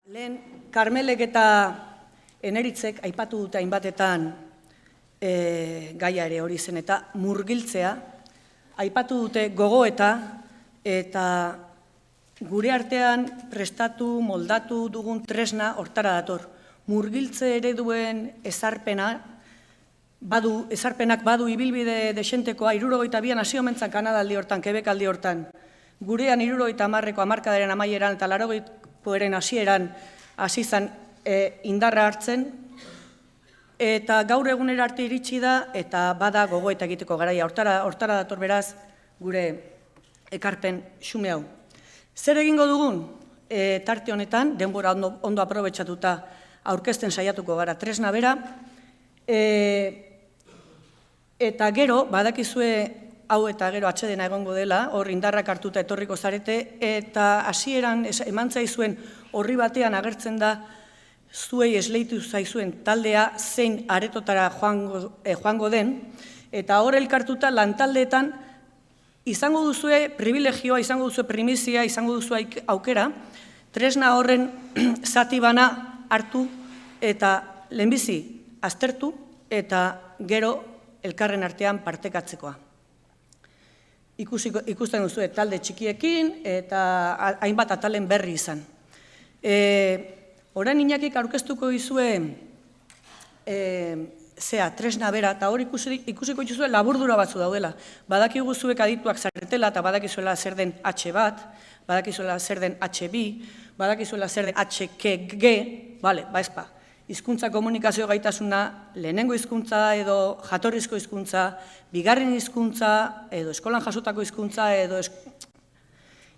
Lehen, Karmelek eta Eneritzek aipatu dute hainbatetan gaia ere hori zen eta murgiltzea, aipatu dute gogoeta eta gure artean prestatu, moldatu dugun tresna hortara dator. Murgiltze ereduen ezarpenak badu ibilbide desentekoa, 72an hasi omentzan Kanadaldi hortan, Kebekaldi hortan. Gurean 70ko hamarkadaren amaieran eta 80koaren hasieran hasi zen indarra hartzen, eta gaur egunera arte iritsi da, eta bada gogoeta egiteko garaia. Hortara dator beraz gure ekarpen xume hau. Zer egingo dugun? Tarte honetan, denbora ondo aprobetxatuta aurkezten saiatuko gara tresna bera, eta gero, badakizue hau eta gero atsedena egongo dela, hor indarrak hartuta etorriko zarete, eta hasieran eman zaizuen horri batean agertzen da, zuei esleitu zaizuen taldea zein aretotara joango den, eta hor elkartuta lantaldeetan izango duzue privilegioa, izango duzue primizia, izango duzue aukera, tresna horren zati bana hartu eta lehenbizi aztertu eta gero elkarren artean partekatzekoa. Ikusten duzue talde txikiekin eta hainbat atalen berri izan. Orain Iñakik aurkeztuko dizue tresna bera, eta hor ikusiko dituzue laburdura batzu daudela. Badakigu zuek adituak zaretela eta badakizuela zer den H1, badakizuela zer den H2, badakizuela zer den HKG, ezpa. Hizkuntza komunikazio gaitasuna, lehenengo hizkuntza edo jatorrizko hizkuntza, bigarren hizkuntza edo eskolan jasotako hizkuntza edo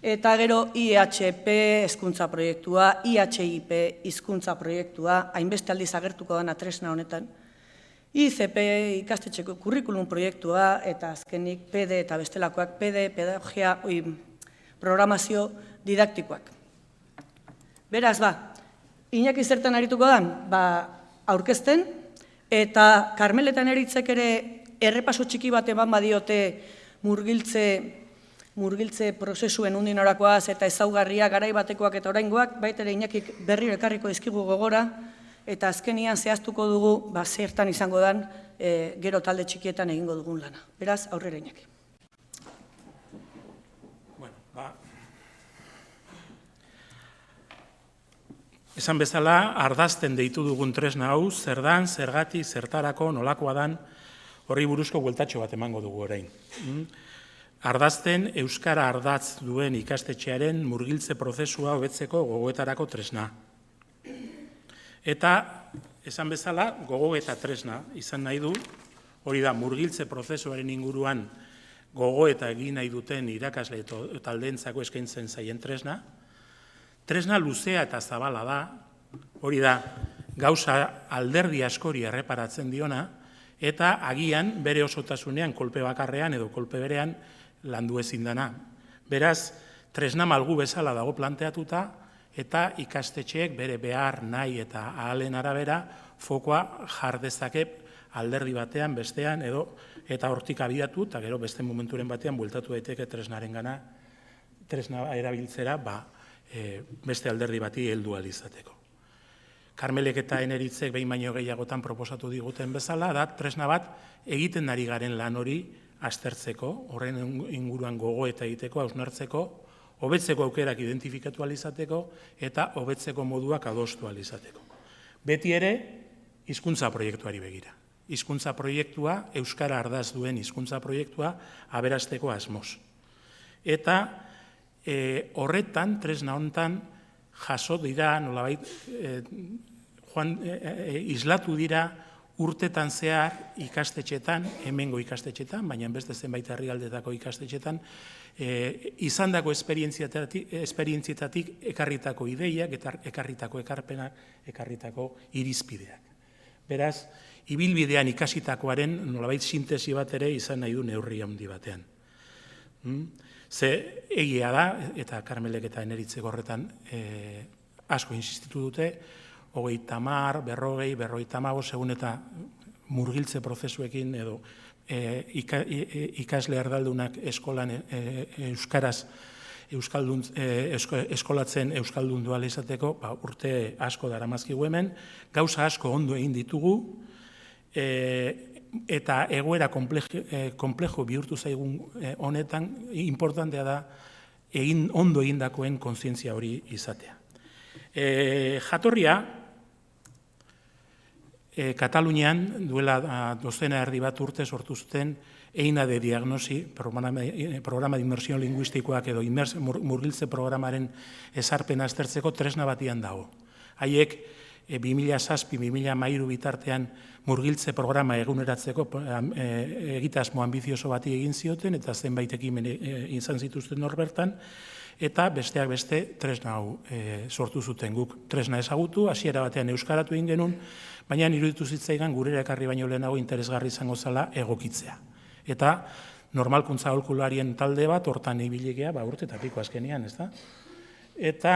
eta gero IHP hizkuntza proiektua, IHIP hizkuntza proiektua, hainbeste aldiz agertuko dana tresna honetan, ICP ikastetxeko kurrikulum proiektua eta azkenik PD eta bestelakoak, PD, pedagogia, programazio didaktikoak. Beraz, Iñaki zertan arituko dan, aurkezten, eta Karmeletan Eritzek ere errepaso txiki bat eman badiote murgiltze prozesuen undinorakoaz eta ezaugarria garai batekoak eta oraingoak, baita ere Iñakik berriro ekarriko dizkigu gogora, eta azkenian zehaztuko dugu zertan izango dan gero talde txikietan egingo dugun lana. Beraz, aurrera Iñaki. Esan bezala, ardazten deitu dugun tresna hau, zer dan, zergatik, zertarako, nolakoa dan, horri buruzko bueltatxo bat emango dugu orain. Ardazten euskara ardatz duen ikastetxearen murgiltze prozesua hobetzeko gogoetarako tresna. Eta, esan bezala, gogoeta tresna izan nahi du, hori da murgiltze prozesuaren inguruan gogoeta egin nahi duten irakasle taldeentzako eskaintzen zaien tresna. Tresna luzea eta zabala da, hori da, gauza alderdi askori erreparatzen diona, eta agian bere osotasunean kolpe bakarrean edo kolpe berean landu ezin dana. Beraz, tresna malgu bezala dago planteatuta, eta ikastetxeek bere behar, nahi eta ahalen arabera fokoa jar dezake alderdi batean, bestean, eta hortik abiatu, eta gero beste momenturen batean bueltatu daiteke tresnaren gana, tresna erabiltzera, beste alderdi bati heldu ahal izateko. Karmelek eta Eneritzek behin baino gehiagotan proposatu diguten bezala, da tresna bat egiten ari garen lan hori aztertzeko, horren inguruan gogoeta egiteko, hausnartzeko, hobetzeko aukerak identifikatu ahal izateko eta hobetzeko moduak adostu ahal izateko. Beti ere, hizkuntza proiektuari begira. Hizkuntza proiektua, euskara ardaz duen hizkuntza proiektua aberasteko asmoz. Eta horretan, tresna honetan, jaso dira, nolabait, islatu dira urtetan zehar ikastetxetan, hemengo ikastetxetan, baina beste zenbait herrialdetako ikastetxetan, izandako esperientzietatik ekarritako ideiak, ekarritako ekarpenak, ekarritako irizpideak. Beraz, ibilbidean ikasitakoaren nolabait sintesi bat ere izan nahi du neurri handi batean. Ze egia da, eta Karmelek eta Eneritzek horretan asko insistitu dute, 30, 40, 55, segun eta murgiltze prozesuekin edo ikasle erdaldunak eskolan euskaraz eskolatzen euskaldun duala izateko, urte asko daramazkigu hemen, gauza asko ondo egin ditugu, eta egoera komplejo bihurtu zaigun honetan, importantea da ondo egindakoen kontzientzia hori izatea. Jatorria, Katalunian duela dozena erdi bat urte sortu zuten EINA de diagnosi, programa de inmersión linguistikoak edo murgiltze programaren ezarpena aztertzeko tresna batian dago. Haiek 2007-2013 bitartean murgiltze programa eguneratzeko egitasmo ambizioso bati egin zioten eta zenbait ekimen izan zituzten hor bertan, eta besteak beste tresna hau sortu zuten guk. Tresna ezagutu, hasiera batean euskaratu egin genuen, baina iruditu zitzaigan gurera ekarri baino lehenago interesgarri izango zela egokitzea. Eta normalkuntza aholkularien talde bat hortan ibilegea, urte eta piko azkenean, ez da? Eta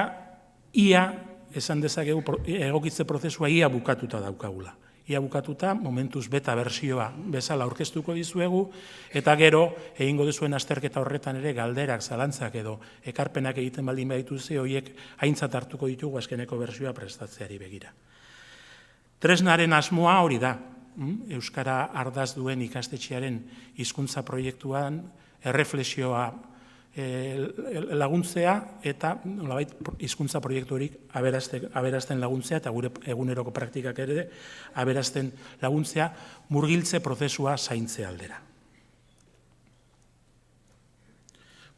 ia, esan dezakegu, egokitze prozesua ia bukatuta daukagula. Ia bukatuta, momentuz beta bersioa bezala aurkeztuko dizuegu, eta gero, egingo duzuen azterketa horretan ere galderak, zalantzak edo ekarpenak egiten baldin badituze, horiek aintzat hartuko ditugu azkeneko bersioa prestatzeari begira. Tresnaren asmoa hori da, Euskara ardaz duen ikastetxearen hizkuntza proiektuan erreflexioa laguntzea eta nolabait hizkuntza proiektu horik aberazten laguntzea eta gure eguneroko praktikak ere aberazten laguntzea murgiltze prozesua zaintze aldera.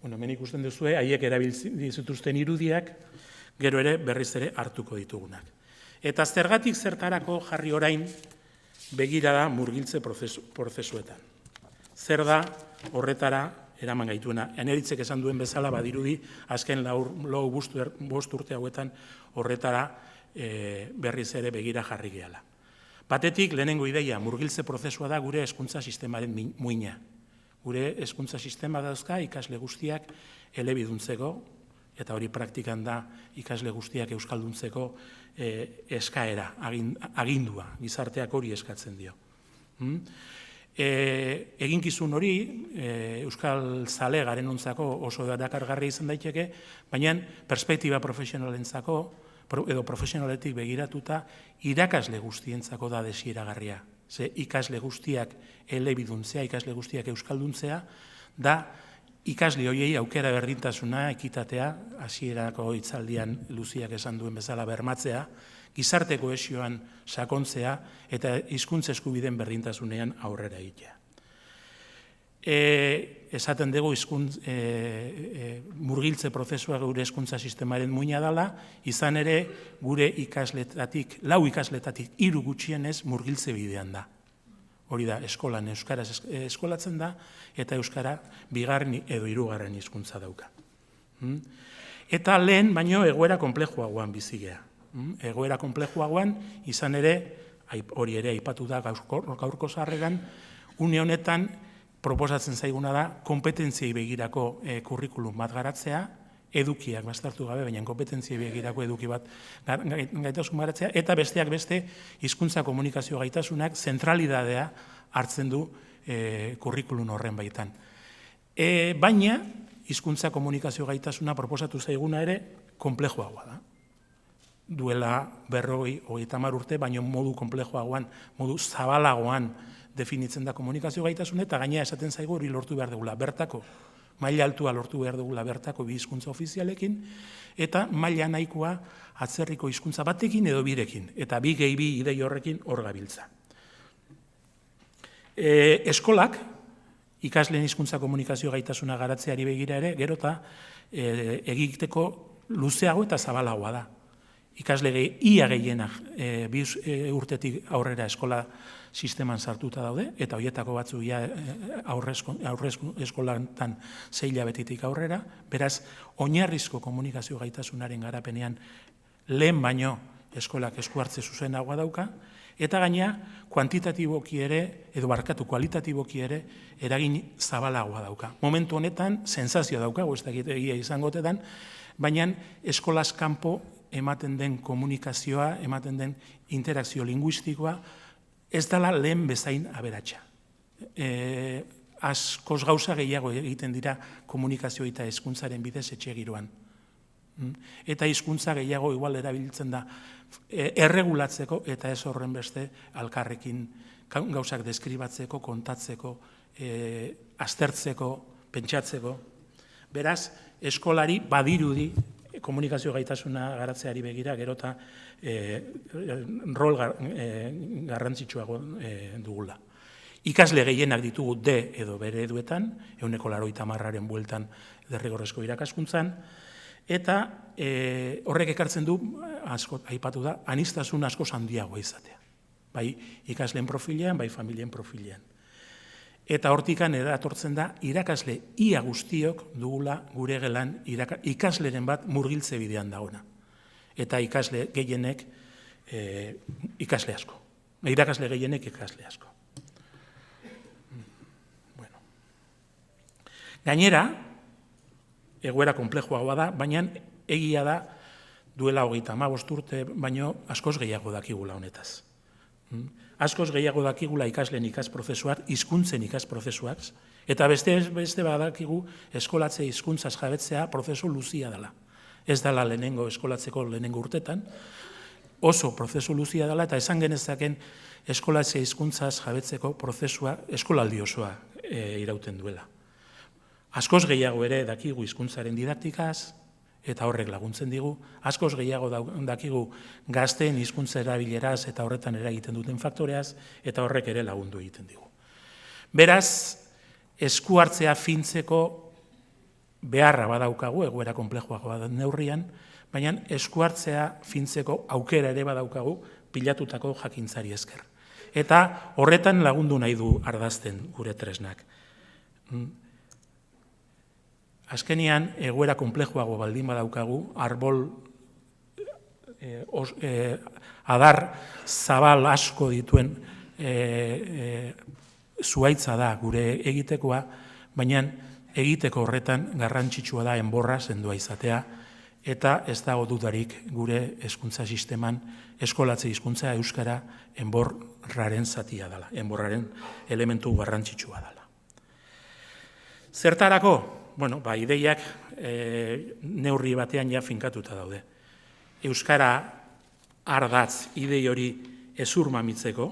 Hemen ikusten duzue, haiek erabiltzituzten irudiak, gero ere berriz ere hartuko ditugunak. Eta zergatik zertarako jarri orain begira da murgiltze prozesuetan. Zer da horretara eraman gaituena. Eneritzek esan duen bezala badirudi, azken lau bost urte hauetan horretara berriz ere begira jarri gehala. Batetik, lehenengo ideia, murgiltze prozesua da gure hezkuntza sistemaren muina. Gure hezkuntza sistema dauzka ikasle guztiak elebiduntzeko, eta hori praktikan da ikasle guztiak euskalduntzeko eskaera, agindua, gizarteak hori eskatzen dio. Eginkizun hori, euskal zale garenontzako oso erakargarri izan daiteke, baina perspektiba profesionalentzako, edo profesionaletik begiratuta, irakasle guztientzako da desieragarria. Ze ikasle guztiak elebiduntzea, ikasle guztiak euskalduntzea, da ikasle horiei aukera berdintasuna, ekitatea, hasierako hitzaldian Luziak esan duen bezala bermatzea, gizarte kohesioan sakontzea eta hizkuntza eskubideen berdintasunean aurrera egitea. Esaten dugu murgiltze prozesua gure hezkuntza sistemaren muina dela, izan ere gure ikasletatik, 4 ikasletatik 3 gutxienez murgiltze bidean da. Hori da, eskolan euskaraz eskolatzen da, eta euskara 2. edo 3. hizkuntza dauka. Eta lehen, baino, egoera konplejoagoan bizigea. Egoera konplejoagoan, izan ere, hori ere aipatu da gaurko sarreran, une honetan proposatzen zaiguna da, kompetentziei begirako kurrikulum bat garatzea, edukiak bastartu gabe, baina kompetentziei begirako eduki bat gaitasun garatzea, eta besteak beste hizkuntza komunikazio gaitasunak zentralidadea hartzen du kurrikulum horren baitan. Baina, hizkuntza komunikazio gaitasuna proposatu zaiguna ere, konplejoagoa da. Duela 50 urte, baina modu konplejoagoan, modu zabalagoan definitzen da komunikazio gaitasun, eta gaina esaten zaigu hori lortu behar dugula, bertako. Maila altua lortu behar dugula bertako 2 hizkuntza ofizialekin, eta maila nahikoa atzerriko hizkuntza batekin edo 2rekin, eta 2+2 idei horrekin hor gabiltza. Eskolak, ikasleen hizkuntza komunikazio gaitasuna garatzeari begira ere, gero eta egiteko luzeago eta zabalagoa da. Ikasle ia gehienak 2 urtetik aurrera eskola sisteman sartuta daude, eta horietako batzu aurre eskolantan 6 hilabetetik aurrera, beraz, oinarrizko komunikazio gaitasunaren garapenean lehen baino eskolak esku hartze zuzenagoa dauka, eta gaina kuantitatiboki ere, edo kualitatiboki ere, eragin zabalagoa dauka. Momentu honetan, sensazio dauka, ez dakit egia izangotetan, baina eskolaz kanpo ematen den komunikazioa, ematen den interakzio linguistikoa, ez dela lehen bezain aberatsa. askoz gauza gehiago egiten dira komunikazio eta hizkuntzaren bidez etxe giroan. Eta hizkuntza gehiago igual erabiltzen da erregulatzeko eta ez horren beste alkarrekin gauzak deskribatzeko, kontatzeko, aztertzeko, pentsatzeko. Beraz, eskolari badirudi komunikazio gaitasuna garatzeari begira gerota rol garrantzitsuago dugula. Ikasle gehienak ditugu D edo bere ereduetan, 80%-aren bueltan derrigorrezko irakaskuntzan, eta horrek ekartzen du, asko aipatu da, aniztasun askoz handiagoa izatea. Bai ikasleen profilean, bai familien profilean. Eta hortikan eratortzen da, irakasle ia guztiok dugula gure gelan ikasleren bat murgiltze bidean dagoena. Eta ikasle gehienek ikasle asko. Irakasle gehienek ikasle asko. Bueno. Gainera, egoera konplexuagoa da, baina egia da duela 35 urte, baino askoz gehiago dakigula honetaz. Askoz gehiago dakigula ikasleen ikasprozesuak, hizkuntzen ikasprozesuak, eta beste badakigu eskolatze hizkuntzaz jabetzea prozesu luzia dela. Ez dela lehenengo eskolatzeko lehenengo urtetan, oso prozesu luzia dela, eta esan genezaken eskolatze hizkuntzaz jabetzeko prozesua eskolaldi osoa irauten duela. Askoz gehiago ere dakigu hizkuntzaren didaktikaz, eta horrek laguntzen digu, askoz gehiago dakigu gazteen hizkuntza erabileraz eta horretan eragiten duten faktoreaz, eta horrek ere lagundu egiten digu. Beraz, esku hartzea fintzeko beharra badaukagu, egoera konplexuagoa da neurrian, baina esku hartzea fintzeko aukera ere badaukagu pilatutako jakintzari esker. Eta horretan lagundu nahi du ardazten gure tresnak. Azkenean, egoera konplexuago baldin badaukagu, arbol adar zabal asko dituen zuhaitza da gure egitekoa, baina egiteko horretan garrantzitsua da enborra sendoa izatea, eta ez dago dudarik gure hezkuntza sisteman eskolatze hizkuntza euskara enborraren zatia dela, enborraren elementu garrantzitsua dela. Zertarako? Bueno, ideiak neurri batean ja finkatuta daude. Euskara ardatz idei hori ezur mamitzeko.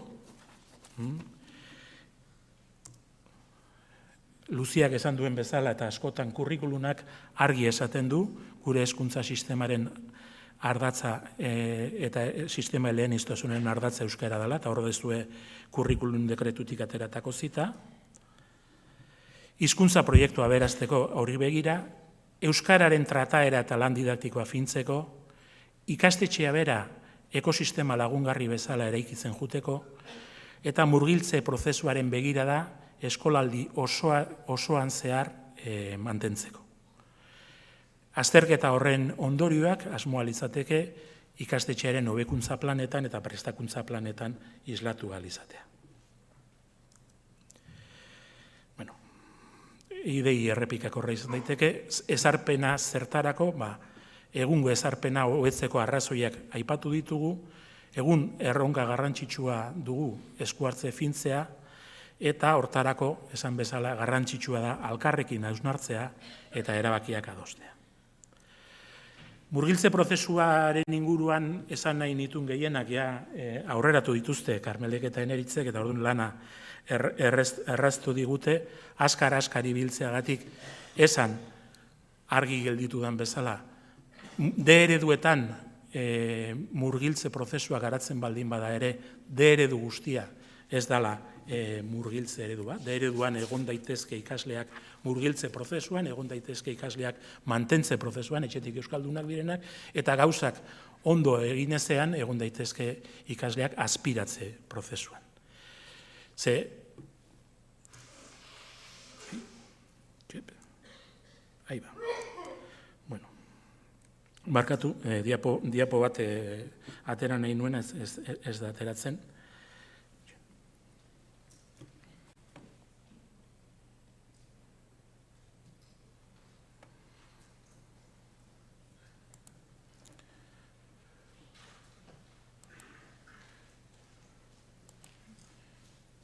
Luziak esan duen bezala eta askotan kurrikulunak argi esaten du gure hezkuntza sistemaren ardatza eta sistema eleaniztasunen ardatza euskara dela, eta hor dezue kurrikulun dekretutik ateratako zita. Hizkuntza proiektua berazteko hori begira, euskararen trataera eta lan didaktikoa fintzeko, ikastetxea bera ekosistema lagungarri bezala eraikitzen juteko, eta murgiltze prozesuaren begira da eskolaldi osoan zehar mantentzeko. Azterketa horren ondorioak asmoa litzateke ikastetxearen hobekuntza planetan eta prestakuntza planetan islatu ahal izatea. Idei errepikako izan daiteke, ezarpena zertarako, egungo ezarpena hobetzeko arrazoiak aipatu ditugu, egun erronka garrantzitsua dugu esku hartze fintzea, eta hortarako, esan bezala, garrantzitsua da alkarrekin hausnartzea eta erabakiak adostea. Murgiltze prozesuaren inguruan esan nahi nituen gehienak aurreratu dituzte Karmelek eta Eneritzek, eta orduan lana erraztu digute, askar ibiltzeagatik esan argi gelditudan bezala, D ereduetan murgiltze prozesua garatzen baldin bada ere, D eredu guztia ez dela murgiltze eredua. D ereduan egon daitezke ikasleak murgiltze prozesuan, egon daitezke ikasleak mantentze prozesuan, etxetik euskaldunak direnak, eta gauzak ondo eginezean egon daitezke ikasleak aspiratze prozesuan. Markatu, diapo bat atera nahi nuen, ez da ateratzen.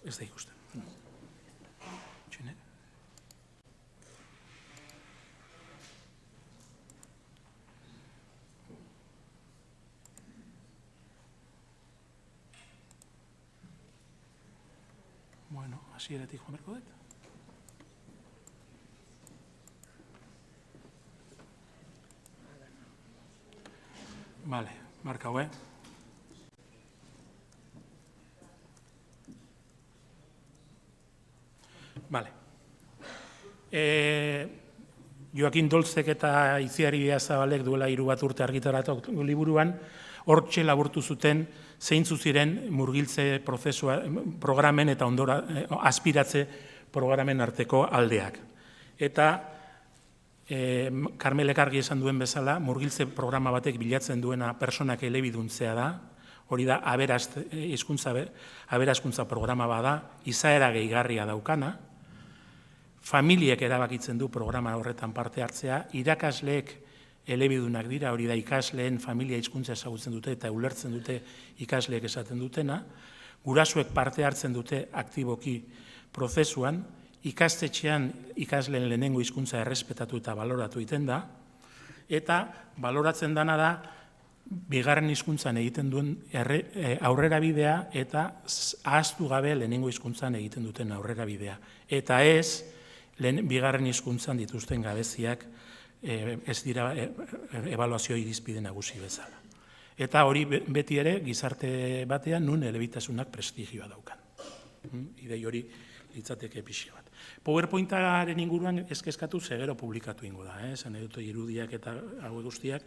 Ez da ikusten. hasieratik joan beharko dut. Vale, markau, Vale. Joakin Dolzek eta Itziari Zabalek duela 3 bat urte argitaratu liburuan, hortxe laburtu zuten zeintzu ziren murgiltze prozesua programen eta ondora aspiratze programen arteko aldeak. Eta Karmelek argi esan duen bezala, murgiltze programa batek bilatzen duena personak elebiduntzea da, hori da aberaskuntza programa bada, izaera gehigarria daukana, familiek erabakitzen du programa horretan parte hartzea, irakasleek elebidunak dira, hori da ikasleen familia hizkuntza ezagutzen dute eta ulertzen dute ikasleek esaten dutena, gurasoek parte hartzen dute aktiboki prozesuan, ikastetxean ikasleen lehenengo hizkuntza errespetatu eta baloratu egiten da, eta baloratzen dana da, bigarren hizkuntzan egiten duen aurrera bidea eta ahaztu gabe lehenengo hizkuntzan egiten duten aurrera bidea. Eta ez, bigarren hizkuntzan dituzten gabeziak ez dira ebaluazio irizpide nagusi bezala. Eta hori beti ere gizarte batean nun elebitasunak prestigioa daukan. Idei hori litzateke pixi bat. PowerPointaren inguruan eskatu zegero publikatu ingo da. Esan edute irudiak eta hau guztiak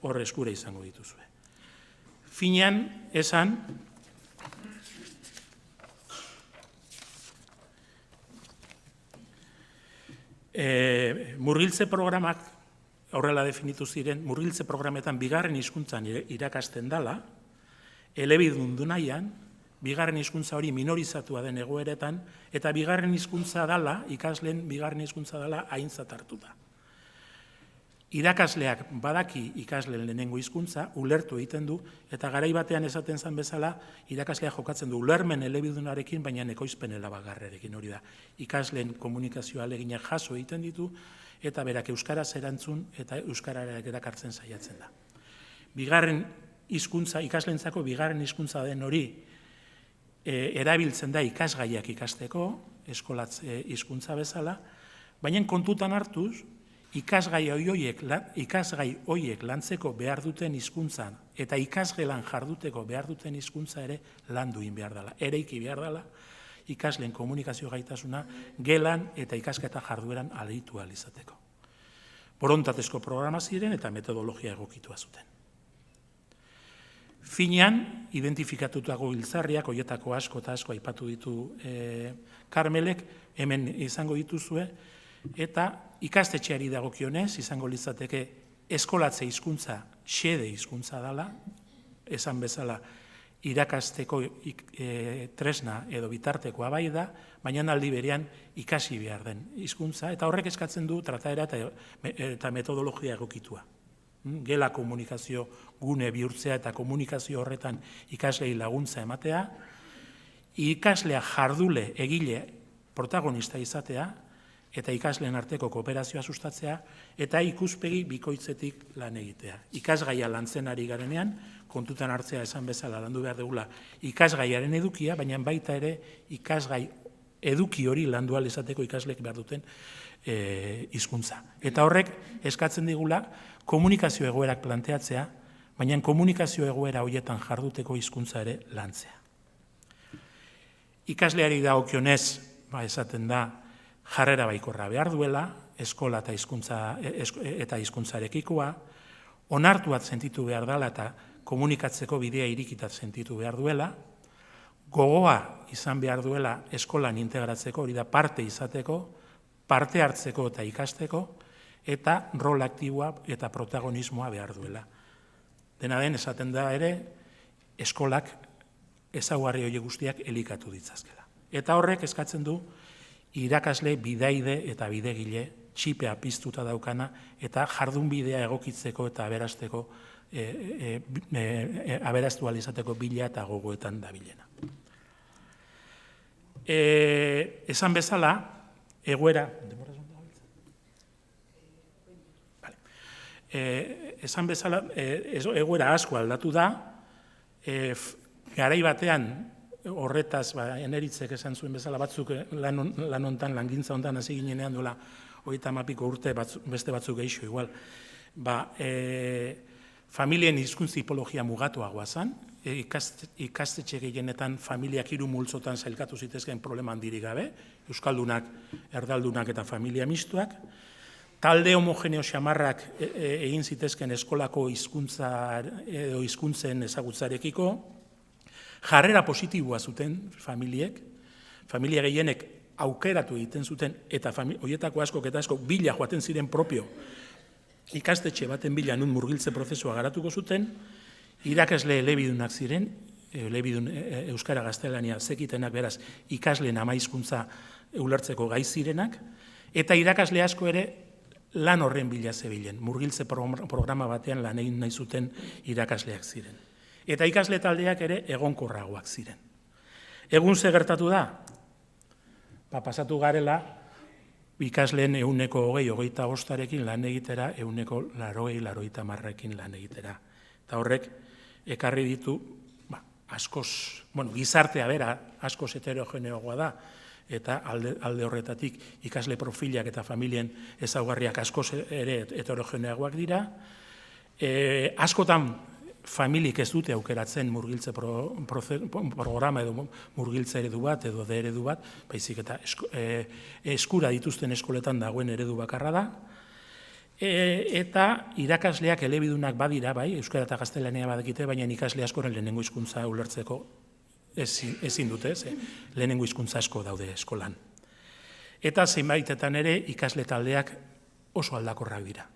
horre eskura izango dituzue. Finean, esan, murgiltze programak, horrela definitu ziren, murgiltze programetan bigarren hizkuntzan irakasten dala, elebidun du nahian, bigarren hizkuntza hori minorizatua den egoeretan, eta bigarren hizkuntza dala, ikasleen bigarren hizkuntza dala aintzat hartuta. Irakasleak badaki ikasleen lehenengo hizkuntza, ulertu egiten du, eta garai batean esaten zen bezala, irakasleak jokatzen du ulermen elebidunarekin, baina ekoizpen elabagarrerekin hori da. Ikasleen komunikazioa aleginak jaso egiten ditu, eta berak euskaraz erantzun eta euskarara erakartzen saiatzen da. Bigarren hizkuntza, ikasleentzako bigarren hizkuntza den hori erabiltzen da ikasgaiak ikasteko, eskolatze hizkuntza bezala, baina kontutan hartuz, ikasgai horiek lantzeko behar duten hizkuntzan eta ikasgelan jarduteko behar duten hizkuntza ere landu egin behar dela, ereiki behar dela, ikasleen komunikazio gaitasuna gelan eta ikasketa jardueran aleitu ahal izateko. Borondatezko programa ziren eta metodologia egokitua zuten. Finean, identifikatutako giltzarriak, horietako asko eta asko aipatu ditu Karmelek, hemen izango dituzue, eta ikastetxeari dagokionez, izango litzateke eskolatze hizkuntza, xede hizkuntza dela, esan bezala irakasteko tresna edo bitartekoa bai da, baina aldi berean ikasi behar den hizkuntza, eta horrek eskatzen du trataera eta metodologia egokitua. Gela komunikazio gune bihurtzea eta komunikazio horretan ikaslei laguntza ematea, ikaslea jardule egile protagonista izatea, eta ikasleen arteko kooperazioa sustatzea, eta ikuspegi bikoitzetik lan egitea. Ikasgaia lantzen ari garenean, kontutan hartzea esan bezala landu behar dugula ikasgaiaren edukia, baina baita ere ikasgai eduki hori landu ahal izateko ikasleek behar duten hizkuntza. Eta horrek eskatzen digula komunikazio egoerak planteatzea, baina komunikazio egoera horietan jarduteko hizkuntza ere lantzea. Ikasleari dagokionez, esaten da, jarrera baikorra behar duela, eskola eta hizkuntzarekikoa, onartuat sentitu behar dela eta komunikatzeko bidea irikitat sentitu behar duela, gogoa izan behar duela eskolan integratzeko, hori da parte izateko, parte hartzeko eta ikasteko, eta rol aktiboa eta protagonismoa behar duela. Dena den, esaten da ere, eskolak ezaugarri horiek guztiak elikatu ditzazkela. Eta horrek eskatzen du, irakasle bidaide eta bidegile txipea piztuta daukana eta jardun bidea egokitzeko eta aberasteko aberastu ahal izateko bila eta gogoetan dabilena. Esan bezala, egoera... Esan bezala, egoera asko aldatu da, garai batean horretaz, Eneritzek esan zuen bezala, batzuk lan hontan, langintza hontan hasi ginenean duela 30 urte, beste batzuk gehixo igual, familien hizkuntz tipologia mugatuagoa zen, ikastetxe gehienetan familiak 3 multzotan sailkatu zitezkeen problema handirik gabe, euskaldunak, erdaldunak eta familia mistuak, talde homogeneo xamarrak egin zitezken eskolako hizkuntza edo hizkuntzen ezagutzarekiko, jarrera positiboa zuten familiek, familia gehienek aukeratu egiten zuten, eta horietako askok eta askok bila joaten ziren propio ikastetxe baten bila nun murgiltze prozesua garatuko zuten, irakasle elebidunak ziren, elebidun euskara gaztelania zekitenak beraz ikasleen ama hizkuntza ulertzeko gai zirenak, eta irakasle asko ere lan horren bila zebilen, murgiltze programa batean lan egin nahi zuten irakasleak ziren. Eta ikasle taldeak ere egonkorragoak ziren. Egun ze gertatu da? Pasatu garela, ikasleen 120-125 lan egitera, 180-190 lan egitera. Eta horrek, ekarri ditu, askoz, gizartea bera, askoz heterogeneogoa da, eta alde horretatik ikasle profilak eta familien ezaugarriak askoz ere heterogeneoagoak dira. Askotan, familik ez dute aukeratzen murgiltze programa edo murgiltze eredu bat edo de eredu bat, baizik eta eskura dituzten eskoletan dagoen eredu bakarra da, eta irakasleak elebidunak badira, bai, euskara eta gaztelania badakite, baina ikasle askoren lehenengo hizkuntza ulertzeko ezin dute, lehenengo hizkuntza asko daude eskolan. Eta zenbaitetan ere ikasle taldeak oso aldakorrak dira.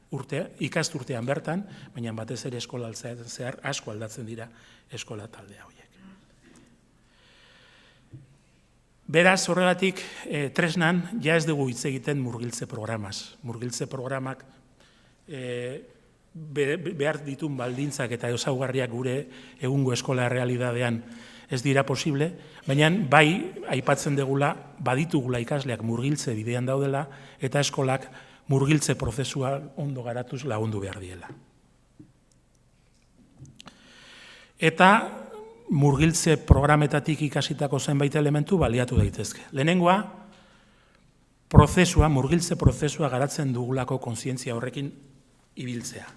Ikasturtean bertan, baina batez ere eskola zehar asko aldatzen dira eskola taldea horiek. Beraz, horregatik, tresnan, ja ez dugu hitz egiten murgiltze programaz. Murgiltze programak behar ditun baldintzak eta ezaugarriak gure egungo eskola realidadean ez dira posible, baina bai aipatzen degula, baditugula ikasleak murgiltze bidean daudela, eta eskolak murgiltze prozesua ondo garatuz lagundu behar diela. Eta murgiltze programetatik ikasitako zenbait elementu baliatu daitezke. Lehenengoa, murgiltze prozesua garatzen dugulako kontzientzia horrekin ibiltzea.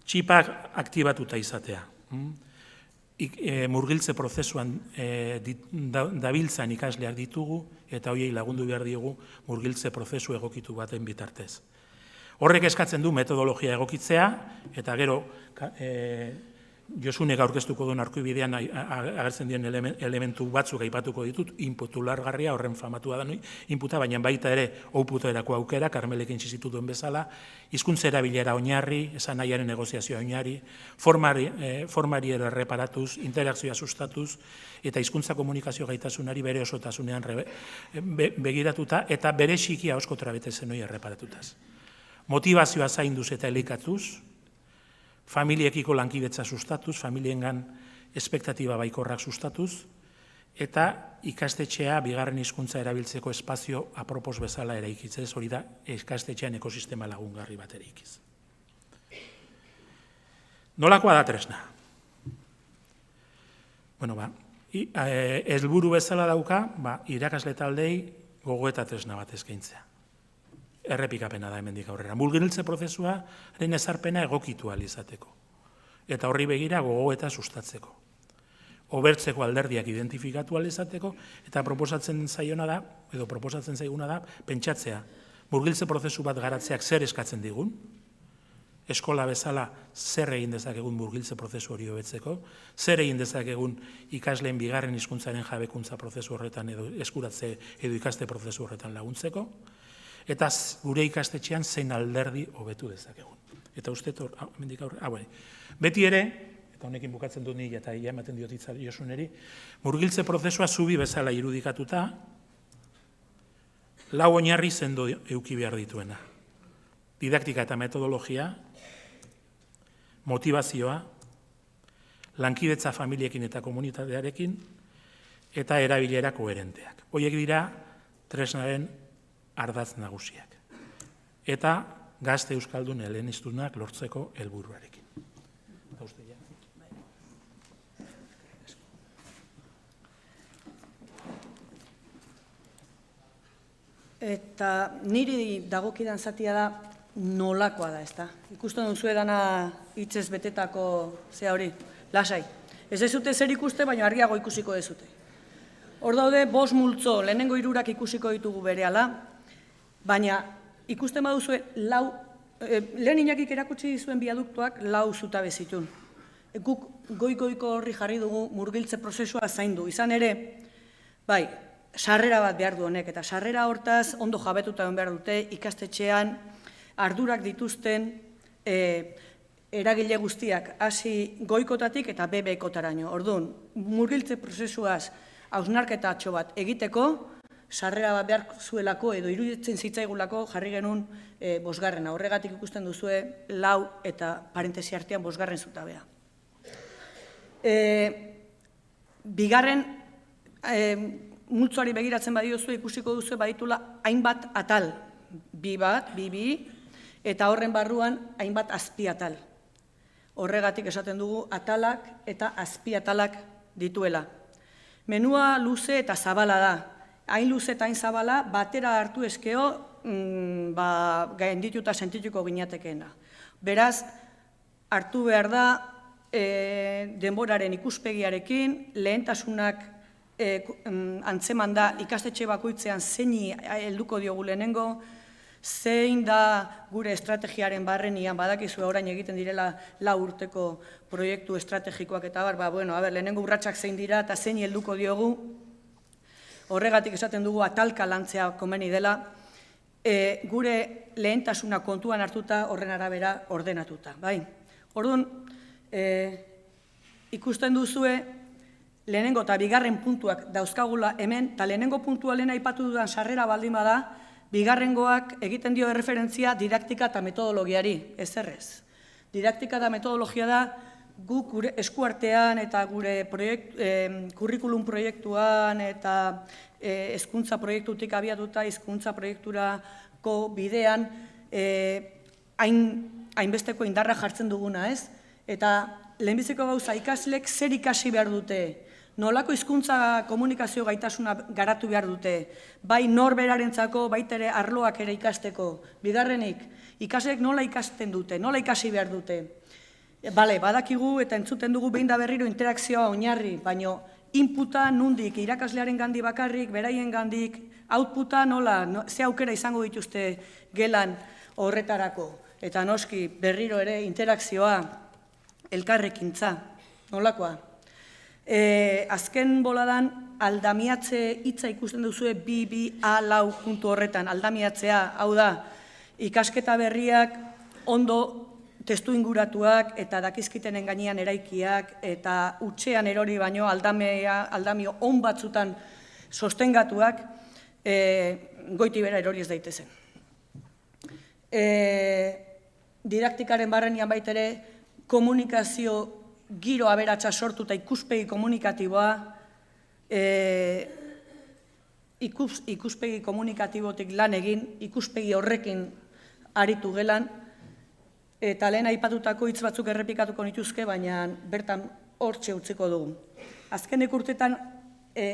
Txipak aktibatuta izatea. Murgiltze prozesuan dabiltzan ikasleak ditugu eta horiei lagundu behar diogu murgiltze prozesu egokitu baten bitartez. Horrek eskatzen du metodologia egokitzea eta gero Josunek aurkeztuko duen arkubidean agertzen diren elementu batzuk aipatuko ditut, input ulergarria, horren famatua da inputa, baina baita ere outputerako aukera, Karmelekin insistitu duen bezala, hizkuntza erabilera oinarri, esanahiaren negoziazioa oinarri, formari erreparatuz, interakzioa sustatuz, eta hizkuntza komunikazio gaitasunari bere osotasunean begiratuta, eta bere xikia osko trabetezen hori erreparatutaz. Motivazioa zainduz eta elikatuz, familiekiko lankidetza sustatuz, familiengan espektatiba baikorrak sustatuz, eta ikastetxea bigarren hizkuntza erabiltzeko espazio apropos bezala eraikitzez, hori da ikastetxean ekosistema lagungarri bat eraikiz. Nolakoa da tresna? Helburu bezala dauka, irakasle taldei gogoeta tresna bat eskaintzea. Errepikapena da hemendik aurrera. Murgiltze prozesuaren ezarpena egokitu ahal izateko. Eta horri begira gogoeta sustatzeko. Obertzeko alderdiak identifikatu ahal izateko, eta proposatzen zaiguna da, pentsatzea, murgiltze prozesu bat garatzeak zer eskatzen digun, eskola bezala zer egin dezakegun murgiltze prozesu hori hobetzeko, zer egin dezakegun ikasleen bigarren hizkuntzaren jabekuntza prozesu horretan edo eskuratze edo ikaste prozesu horretan laguntzeko, eta gure ikastetxean zein alderdi hobetu dezakegun. Eta uste, beti ere, eta honekin bukatzen dut ni eta ematen diot hitza Josuneri, murgiltze prozesua zubi bezala irudikatuta, lau oinarri sendo eduki behar dituena. Didaktika eta metodologia, motivazioa, lankidetza familiekin eta komunitatearekin, eta erabilera koherenteak. Horiek dira tresnaren ardatz nagusiak. Eta gazte euskaldun eleaniztunak lortzeko helburuarekin. Eta niri dagokidan zatia da nolakoa da, ezta? Ikusten duzu edana hitzez betetako zea hori, lasai. Ez dezute zer ikuste, baina argiago ikusiko dezute. Hor daude 5 multzo, lehenengo 3 ikusiko ditugu berehala, baina ikusten baduzue lehen Inakik erakutsi dizuen biaduktuak 4 zutabe zituen. Guk goiko horri jarri dugu murgiltze prozesua zaindu. Izan ere, bai, sarrera bat behar du honek, eta sarrera hortaz ondo jabetuta egon behar dute ikastetxean ardurak dituzten eragile guztiak, hasi goikotatik eta BB-kotaraino. Orduan, murgiltze prozesuaz hausnarketatxo bat egiteko, sarrera bat behar zuelako edo iruditzen zitzaigulako jarri genuen 5. Horregatik ikusten duzue 4 eta parentesi artean 5. zutabea. Bigarren, multzoari begiratzen badiozu ikusiko duzu baditula hainbat atal, 2 bat, 2 bi, eta horren barruan hainbat azpiatal. Horregatik esaten dugu atalak eta azpiatalak dituela. Menua luze eta zabala da. Hain luze eta hain zabala batera hartu eskeo gaindituta sentituko ginatekeena. Beraz, hartu behar da denboraren ikuspegiarekin, lehentasunak antzeman da ikastetxe bakoitzean zeini helduko diogu lehenengo, zein da gure estrategiaren barrenian, badakizu orain egiten direla 4 urteko proiektu estrategikoak eta lehenengo urratsak zein dira eta zeini helduko diogu. Horregatik esaten dugu atalka lantzea komeni dela, gure lehentasuna kontuan hartuta horren arabera ordenatuta. Orduan, ikusten duzue, lehenengo eta 2. puntuak dauzkagula hemen, eta lehenengo puntua lehen aipatu dudan sarrera baldin bada, 2. egiten dio erreferentzia didaktika eta metodologiari, ez errez. Didaktika eta metodologia da, guk gure eskuartean eta gure kurrikulum proiektuan eta hezkuntza proiektutik abiatuta hizkuntza proiekturako bidean hainbesteko indarra jartzen duguna, ez? Eta lehenbiziko gauza ikaslek zer ikasi behar dute, nolako hizkuntza komunikazio gaitasuna garatu behar dute, bai norberarentzako, baitere arloak ere ikasteko. Bigarrenik, ikaslek nola ikasten dute, nola ikasi behar dute. Badakigu eta entzuten dugu behin da berriro interakzioa oinarri, baina inputa nundik, irakaslearen gandik bakarrik, beraien gandik, outputa nola, ze aukera izango dituzte gelan horretarako. Eta noski berriro ere interakzioa, elkarrekintza, nolakoa. Azken boladan aldamiatze hitza ikusten duzue 2A4 puntu horretan, aldamiatzea, hau da, ikasketa berriak ondo testu inguratuak eta dakizkitenen gainean eraikiak eta utxean erori baino aldamio on batzutan sostengatuak goiti bera erori ez daitezen. Didaktikaren barrenian baitere komunikazio giro aberatsa sortu eta ikuspegi komunikatiboa, ikuspegi komunikatibotik lan egin, ikuspegi horrekin aritu gelan, eta lehen aipatutako hitz batzuk errepikatuko nituzke, baina bertan hortxe utziko dugu. Azkenek urtetan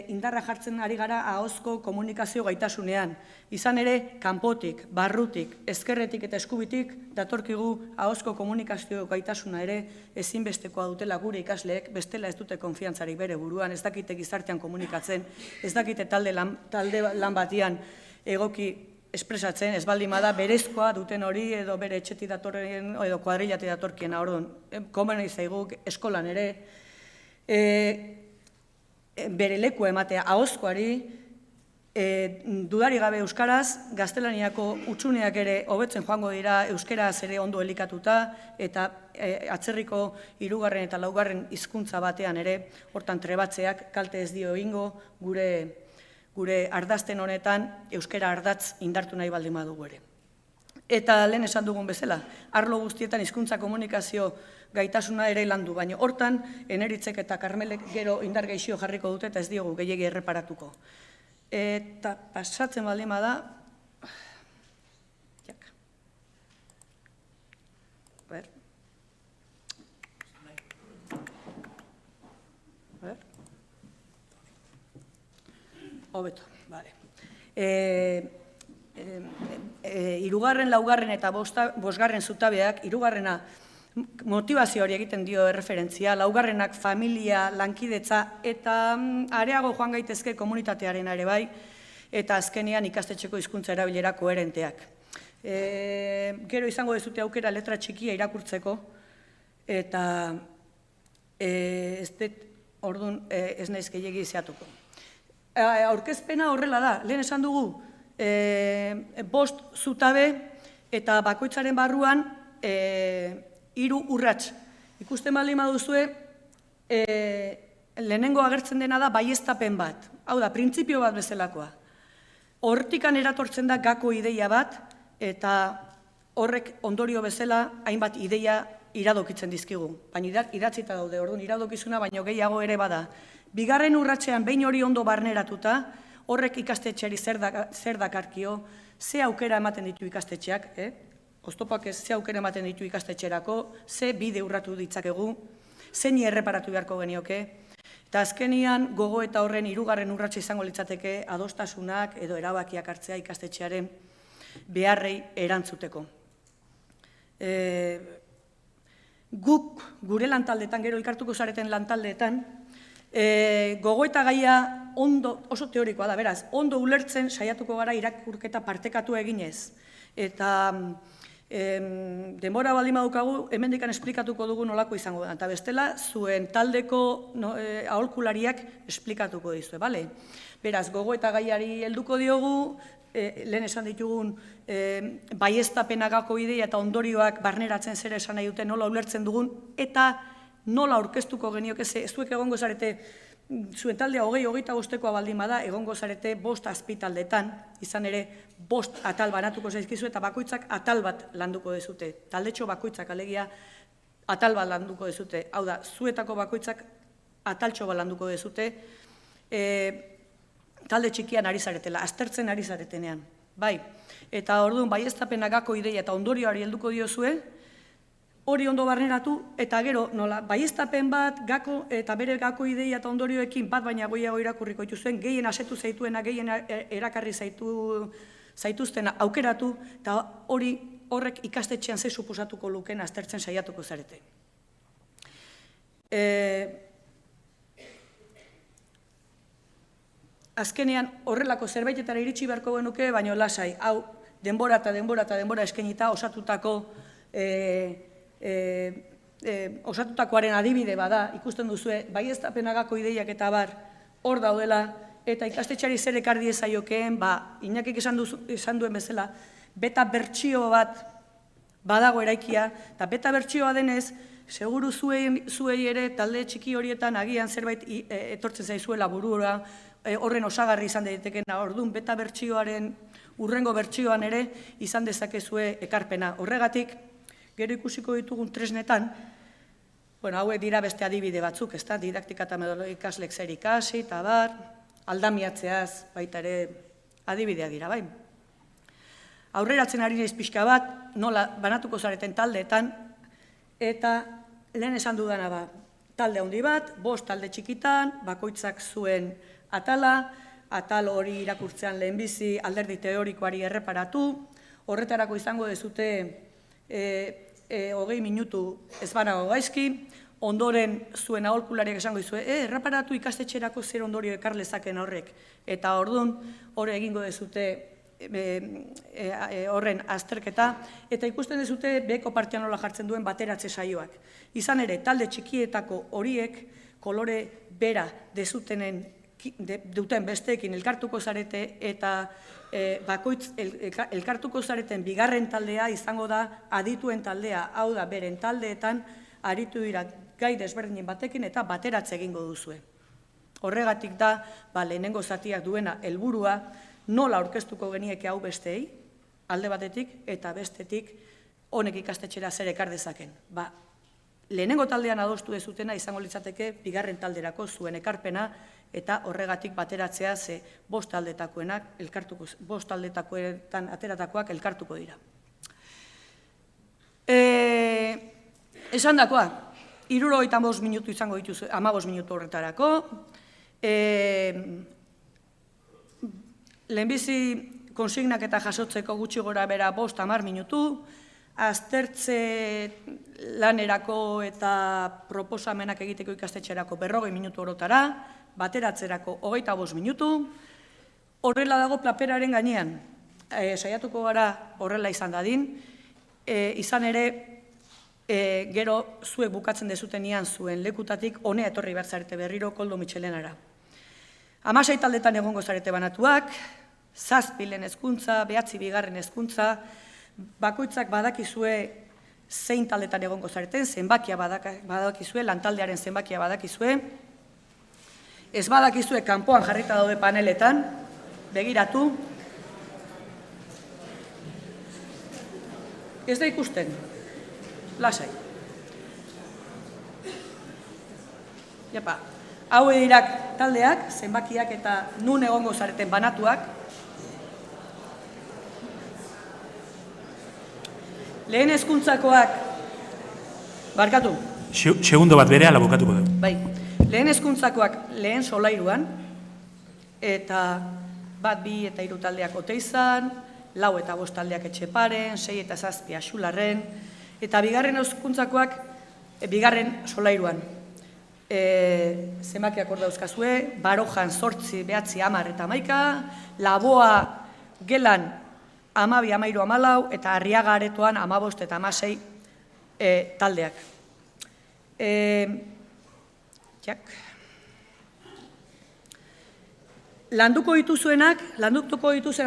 indarra jartzen ari gara ahozko komunikazio gaitasunean. Izan ere, kanpotik, barrutik, ezkerretik eta eskubitik datorkigu ahozko komunikazio gaitasuna ere ezinbestekoa dutela gure ikasleek, bestela ez dute konfiantzarik bere buruan, ez dakite gizartean komunikatzen, ez dakite talde lan batian egoki espresatzen, ez baldin bada berezkoa duten hori edo bere etxetik datorren edo kuadrillatik datorkiena. Orduan, komeni zaigu eskolan ere, bere leku ematea ahozkoari, dudari gabe euskaraz, gaztelaniako utxuneak ere hobetzen joango dira euskaraz ere ondo elikatuta, eta atzerriko 3. eta 4. hizkuntza batean ere, hortan trebatzeak kalte ez dio egingo gure ardazten honetan euskara ardatz indartu nahi baldin badugu ere. Eta lehen esan dugun bezala, arlo guztietan hizkuntza komunikazio gaitasuna ere landu, baina hortan Eneritzek eta Karmelek gero indar gehixio jarriko dute eta ez diogu gehiegi erreparatuko. Eta pasatzen baldin bada, Hobeto, bale. Hirugarren, laugarren eta bosgarren zutabeak, hirugarrena motivazio hori egiten dio erreferentzia, laugarrenak familia, lankidetza eta areago joan gaitezke komunitatearena ere bai, eta azkenean ikastetxeko hizkuntza erabilera koherenteak. Gero izango dezute aukera letra txikia irakurtzeko, eta ez naiz gehiegi zehatuko. Aurkezpena horrela da, lehen esan dugu, 5 zutabe eta bakoitzaren barruan 3 urrats. Ikusten baldin baduzue, lehenengo agertzen dena da baieztapen bat. Hau da, printzipio bat bezalakoa. Hortikan eratortzen da gako ideia bat, eta horrek ondorio bezala hainbat ideia iradokitzen dizkigu. Baina idatzita daude, orduan iradokizuna, baino gehiago ere bada. Bigarren urratsean behin hori ondo barneratuta, horrek ikastetxeari zer dakarkio, ze aukera ematen ditu ikastetxeak, oztopak ez ze aukera ematen ditu ikastetxerako, ze bide urratu ditzakegu, zeini erreparatu beharko genioke, eta azkenian gogo eta horren 3. urratsa izango litzateke adostasunak edo erabakiak hartzea ikastetxearen beharrei erantzuteko. Guk gure lantaldeetan, gero elkartuko zareten lantaldeetan, gogo eta gaia oso teorikoa da, beraz, ondo ulertzen saiatuko gara irakurketa partekatu eginez. Eta denbora baldin badukagu, hemendikan esplikatuko dugu nolako izango da. Eta bestela, zuen taldeko aholkulariak esplikatuko dizue, bale? Beraz, gogo eta gaiari helduko diogu, lehen esan ditugun baieztapenagako ideia eta ondorioak barneratzen zer esan nahi dute, nola ulertzen dugun, eta nola aurkeztuko genioke, zuek egongo zarete, zuen taldea 25-koa baldin bada, egongo zarete 5 azpitaldetan, izan ere 5 atal banatuko zaizkizu eta bakoitzak atal bat landuko dezute. Taldetxo bakoitzak alegia atal bat landuko dezute. Hau da, zuetako bakoitzak ataltxo bat landuko dezute, talde txikian ari zaretela, aztertzen ari zaretenean. Bai, eta orduan baieztapenagako ideia eta ondorioari helduko diozue, hori ondo barneratu, eta gero, nola, baieztapen bat, gako, eta bere gako ideia eta ondorioekin bat baina goiago irakurriko dituzuen, gehien asetu zaituena, gehien erakarri zaituztena aukeratu, eta horrek ikastetxean ze suposatuko luken aztertzen saiatuko zarete. Azkenean, horrelako zerbaitetara iritsi beharko genuke, baina lasai, hau, denbora eskenita osatutako osatutakoaren adibide bada, ikusten duzue, baieztapenagako ideiak eta bar hor daudela, eta ikastetxeari zer ekar diezaiokeen, Iñakik esan duen bezala, beta bertsio bat badago eraikia, eta beta bertsioa denez, seguru zuei ere talde txiki horietan agian zerbait etortzen zaizuela burura, horren osagarri izan daitekena, orduan beta bertsioaren urrengo bertsioan ere izan dezakezue ekarpena. Horregatik, gero ikusiko ditugun tresnetan, hauek dira beste adibide batzuk, ez da, didaktika eta metodologia ikaslek zer ikasi, eta bar, aldamiatzeaz baita ere adibideak dira, bai. Aurreratzen ari naiz pixka bat, nola banatuko zareten taldeetan, eta lehen esan dudana talde handi bat, 5 talde txikitan, bakoitzak zuen atala, atal hori irakurtzean lehenbizi alderdi teorikoari erreparatu, horretarako izango dezute 20 minutu ez banago gaizki, ondoren zuen aholkulariak esango dizue, erreparatu ikastetxerako zer ondorio ekar lezaken horrek, eta orduan hori egingo dezute horren azterketa, eta ikusten dezute beheko partian nola jartzen duen bateratze saioak. Izan ere, talde txikietako horiek kolore bera duten besteekin elkartuko zarete, eta bakoitz elkartuko zareten bigarren taldea izango da adituen taldea, hau da, beren taldeetan aritu dira gai desberdinen batekin eta bateratze egingo duzue. Horregatik da, lehenengo zatiak duena helburua, nola aurkeztuko genieke hau besteei, alde batetik eta bestetik honek ikastetxera zer ekar dezaken. Lehenengo taldean adostu dezutena izango litzateke bigarren talderako zuen ekarpena eta horregatik bateratzea ze 5 taldetakoetan ateratakoak elkartuko dira. Esan dakoa, 75 minutu izango dituzu, 15 minutu horretarako, lehenbizi konsignak eta jasotzeko gutxi gora bera 5-10 minutu, aztertze lanerako eta proposamenak egiteko ikastetxerako 40 minutu orotara, bateratzerako 25 minutu, horrela dago plaperaren gainean, saiatuko gara horrela izan dadin, izan ere, gero zuek bukatzen dezutenian zuen lekutatik, honea etorri behar zarete berriro Koldo Mitxelenara. 16 taldetan egongo zarete banatuak, 7 lehen hezkuntza, 9 bigarren hezkuntza, bakoitzak badakizue zein taldetan egongo zareten, zenbakia badakizue, lantaldearen zenbakia badakizue, ez badakizue kanpoan jarrita daude paneletan, begiratu, ez da ikusten, lasai. Japa, hau edirak taldeak, zenbakiak eta nun egongo zareten banatuak. Lehen hezkuntzakoak, barkatu. Segundo bat berehala bukatuko dugu. Bai, lehen hezkuntzakoak lehen solairuan, eta 1, 2 eta 3 taldeak Oteizan, 4 eta 5 taldeak Etxeparen, 6 eta 7 Axularren, eta bigarren hezkuntzakoak bigarren solairuan. Zenbakiak hor dauzkazue, Barojan 8, 9, 10 eta 11, Laboa gelan 12, 13, 14, eta Arriaga aretoan 15 eta 16 taldeak. Landuko dituzuen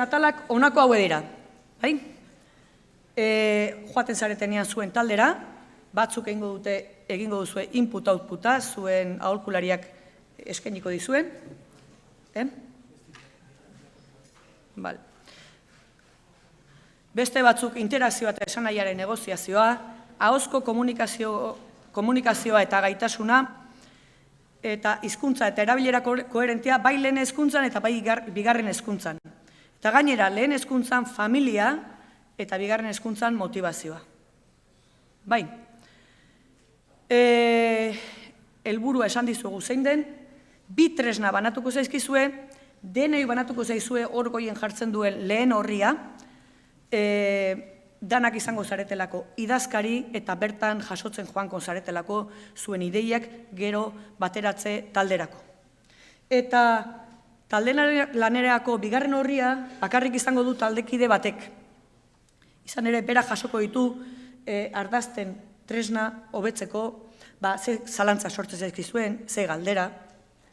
atalak honako haue dira. Joaten zaretenean zuen taldera, batzuk egingo duzue input-outputa, zuen aholkulariak eskainiko dizuen. Beste batzuk interakzioa eta esanaiaren negoziazioa, ahozko komunikazioa eta gaitasuna, eta hizkuntza eta erabilera koherentea bai lehen hezkuntzan eta bai bigarren hezkuntzan. Eta gainera, lehen hezkuntzan familia eta bigarren hezkuntzan motivazioa. Bai, helburua esan dizugu zein den, 2 tresna banatuko zaizkizue, denei banatuko zaizue hor goien jartzen duen lehen horria, danak izango zaretelako idazkari eta bertan jasotzen joango zaretelako zuen ideiak gero bateratze talderako. Eta talde lanerako bigarren horria bakarrik izango du taldekide batek. Izan ere, bera jasoko ditu ardazten tresna hobetzeko, ze zalantza sortzen zaizkizuen, ze galdera,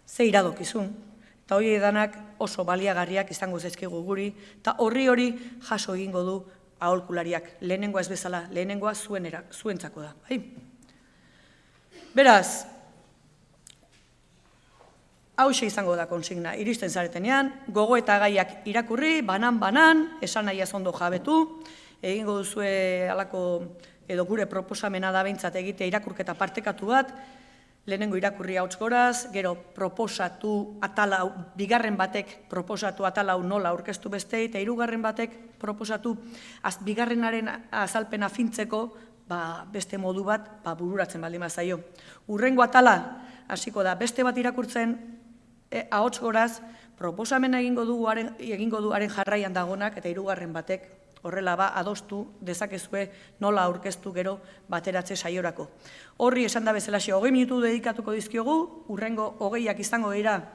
ze iradokizun, eta hori edanak oso baliagarriak izango zaizkigu guri, eta horri jaso egingo du aholkulariak. Lehenengoa ez bezala, lehenengoa zuentzako da. Beraz, hauxe izango da konsigna, iristen zaretenean, gogo eta gaiak irakurri, banan, esan nahiaz ondo jabetu, egingo duzue alako edo gure proposamena da behintzat egitea irakurketa partekatu bat, lehenengo irakurri hauts goraz, gero proposatu atalau, bigarren batek proposatu atalau nola aurkeztu bestei, eta hirugarren batek proposatu bigarrenaren azalpena fintzeko beste modu bat bururatzen baldin bazaio. Hurrengo atala hasiko da beste bat irakurtzen ahots goraz, proposamena egingo du haren jarraian dagonak, eta hirugarren batek horrela adostu dezakezue nola aurkeztu gero bateratze saiorako. Horri esan da bezalaxe 20 minutu dedikatuko dizkiogu, hurrengo 20ak izango dira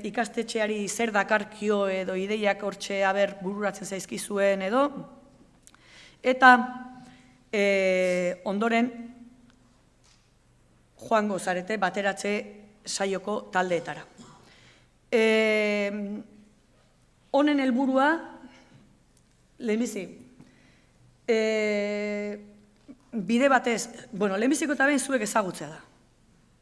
ikastetxeari zer dakarkio edo ideiak hortxe bururatzen zaizkizuen edo, eta ondoren joango zarete bateratze saioko taldeetara. Honen helburua, lehenbizi, bide batez, lehenbiziko eta behin zuek ezagutzea da.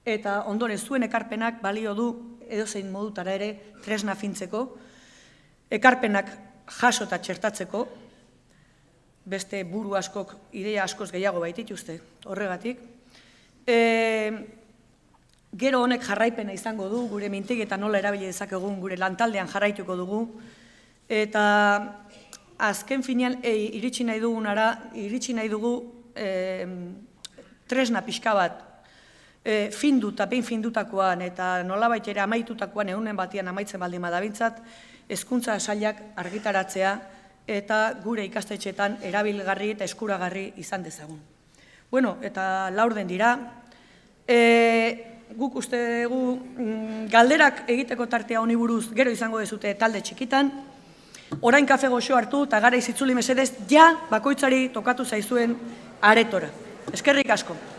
Eta ondoren zuen ekarpenak balio du edozein modutara ere tresna fintzeko, ekarpenak jaso eta txertatzeko, beste buru askok, ideia askoz gehiago baitituzte horregatik. Gero honek jarraipena izango du, gure mintegi eta nola erabili dezakegun, gure lantaldean jarraituko dugu, eta azken finean iritsi nahi dugu tresna pixka bat findu eta behin findutakoan eta nolabait ere amaitutakoan egunen batian amaitzen baldin badabintzat, hezkuntza sailak argitaratzea eta gure ikastetxeetan erabilgarri eta eskuragarri izan dezagun. Bueno, eta laurden dira, guk uste dugu galderak egiteko tartea honi buruz gero izango dezute talde txikitan, orain kafe goxo hartu eta garaiz itzuli mesedez, ja bakoitzari tokatu zaizuen aretora. Eskerrik asko.